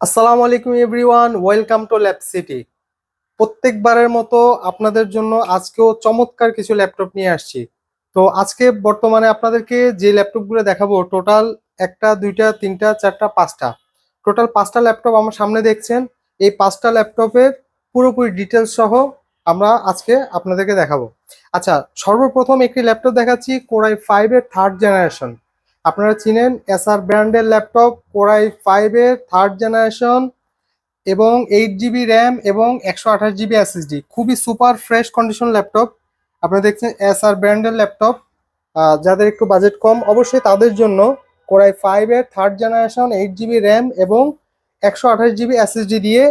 আসসালামু আলাইকুম everyone, welcome to Lab City. প্রত্যেকবারের মতো আপনাদের জন্য আজকেও চমৎকার কিছু ল্যাপটপ নিয়ে আসছি। তো আজকে বর্তমানে আপনাদেরকে যে ল্যাপটপগুলো দেখাবো, টোটাল একটা দুইটা তিনটা চারটা পাঁচটা, টোটাল পাঁচটা ল্যাপটপ আমার সামনে দেখছেন। এই পাঁচটা ল্যাপটপের পুরোপুরি ডিটেলস সহ আমরা আজকে আপনাদেরকে দেখাবো। আচ্ছা, সর্বপ্রথম একটি ল্যাপটপ দেখাচ্ছি, কোরাই 5-এর থার্ড জেনারেশন। আপনারা চিনেন এসআর ব্র্যান্ডের ল্যাপটপ, কোরাই 5-এর থার্ড জেনারেশন এবং 8 জিবি র্যাম এবং 128 জিবি এসএসডি, খুবই সুপার ফ্রেশ কন্ডিশন ল্যাপটপ। আপনারা দেখছেন এসআর ব্র্যান্ডের ল্যাপটপ। যাদের একটু বাজেট কম, অবশ্যই তাদের জন্য কোরাই 5-এর থার্ড জেনারেশন 8 জিবি র্যাম এবং 128 জিবি এসএসডি দিয়ে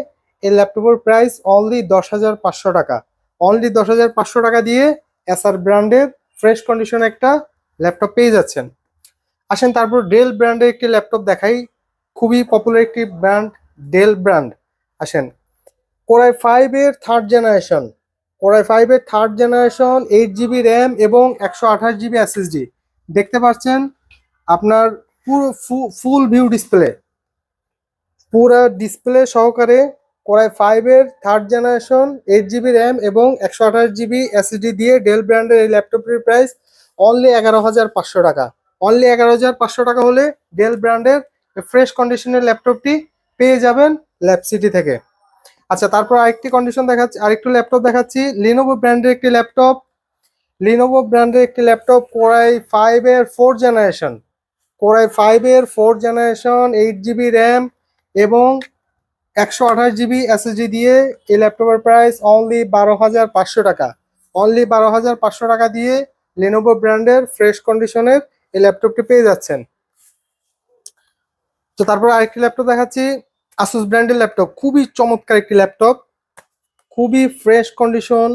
এই ল্যাপটপের প্রাইস অনলি 10,500 টাকা। অনলি 10,500 টাকা দিয়ে এসআর ব্র্যান্ডের ফ্রেশ কন্ডিশন একটা ল্যাপটপ পেয়ে যাচ্ছেন। আসেন তারপর ডেল ব্র্যান্ডের একটি ল্যাপটপ দেখাই, খুবই পপুলার একটি ব্র্যান্ড ডেল ব্র্যান্ড। আসেন, কোরাই 5-এর থার্ড জেনারেশন, কোরাই 5-এর থার্ড জেনারেশন 8 জিবি র্যাম এবং 128 জিবি এসএসডি। দেখতে পাচ্ছেন আপনার পুরো ফুল ভিউ ডিসপ্লে, পুরো ডিসপ্লে সহকারে কোরাই 5-এর থার্ড জেনারেশন 8 জিবি র্যাম এবং 128 জিবি এসএসডি দিয়ে ডেল ব্র্যান্ডের এই ল্যাপটপটির প্রাইস অনলি 11,500 টাকা। অনলি 11,500 টাকা হলে ডেল ব্র্যান্ডের ফ্রেশ কন্ডিশনের ল্যাপটপটি পেয়ে যাবেন ল্যাব সিটি থেকে। আচ্ছা, তারপর আরেকটু ল্যাপটপ দেখাচ্ছি, লিনোভো ব্র্যান্ডের একটি ল্যাপটপ। লিনোভো ব্র্যান্ডের একটি ল্যাপটপ কোরাই 5-এর ফোর্থ জেনারেশন, কোরাই 5-এর ফোর্থ জেনারেশন 8 জিবি র্যাম এবং 128 জিবি এসএসডি দিয়ে এই ল্যাপটপের প্রাইস অনলি 12,500 টাকা। অনলি 12,500 টাকা দিয়ে লিনোভো ব্র্যান্ডের ফ্রেশ কন্ডিশনের এই ল্যাপটপটি পেয়ে যাচ্ছেন। তো তারপর আরেকটি ল্যাপটপ দেখাচ্ছি, আসুস ব্র্যান্ডের ল্যাপটপ, খুবই চমৎকার একটি ল্যাপটপ, খুবই fresh condition,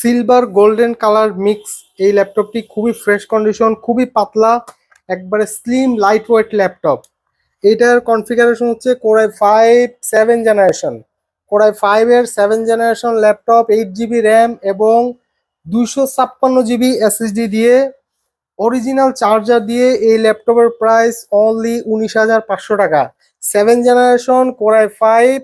silver golden colour mix. এই ল্যাপটপটি খুবই ফ্রেশ কন্ডিশন, খুবই পাতলা, একবারে স্লিম লাইট ওয়েট ল্যাপটপ। এটার কনফিগারেশন হচ্ছে কোরাই 5 7 জেনারেশন, কোরাই 5-এর 7 জেনারেশন ল্যাপটপ, 8 জিবি র্যাম এবং 256 জিবি এসএসডি দিয়ে, অরিজিনাল চার্জার দিয়ে এই ল্যাপটপের প্রাইস অনলি 19,500 টাকা। 7 জেনারেশন কোরাই 5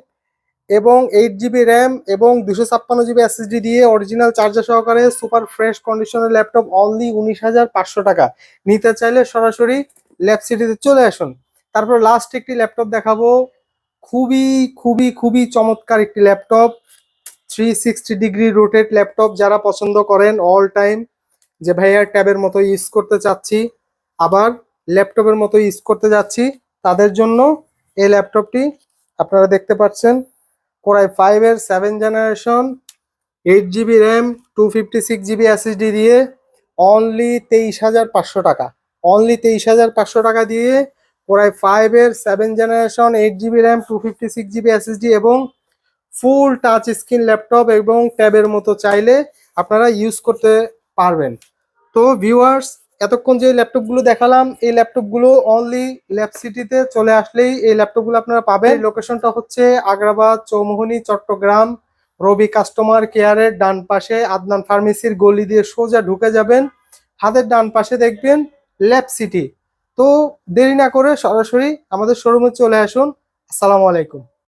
এবং 8 জিবি র্যাম এবং 256 জিবি এসএসডি দিয়ে অরিজিনাল চার্জার সহকারে সুপার ফ্রেশ কন্ডিশনের ল্যাপটপ অনলি 19,500 টাকা। নিতে চাইলে সরাসরি ল্যাব সিটিতে চলে আসুন। তারপর লাস্ট একটি ল্যাপটপ দেখাবো, খুবই খুবই খুবই চমৎকার একটি ল্যাপটপ, 360 ডিগ্রি রোটেট ল্যাপটপ। যারা পছন্দ করেন অল টাইম যে ভাইয়া ট্যাবের মতো ইউজ করতে চাচ্ছি, আবার ল্যাপটপের মতো ইউজ করতে যাচ্ছি, তাদের জন্য এই ল্যাপটপটি আপনারা দেখতে পাচ্ছেন, কোরাই 5-এর 7 generation 8 GB RAM 256 GB SSD দিয়ে অনলি 23,500 টাকা। অনলি 23,500 টাকা দিয়ে কোরাই 5-এর 7 generation 8 GB RAM 256 GB SSD এবং ফুল টাচ স্ক্রিন ল্যাপটপ এবং ট্যাবের মতো চাইলে আপনারা ইউজ করতে পারবেন। তো ভিউয়ার্স, এতক্ষণ যে ল্যাপটপগুলো দেখালাম, এই ল্যাপটপগুলো অনলি ল্যাব সিটিতে চলে আসলেই এই ল্যাপটপগুলো আপনারা পাবেন। লোকেশনটা হচ্ছে আগ্রাবাদ, চৌমুহনী, চট্টগ্রাম। রবি কাস্টমার কেয়ারের ডান পাশে আদনান ফার্মেসির গলি দিয়ে সোজা ঢুকে যাবেন, হাতের ডান পাশে দেখবেন ল্যাব সিটি। তো দেরি না করে সরাসরি আমাদের শোরুমে চলে আসুন। আসসালামু আলাইকুম।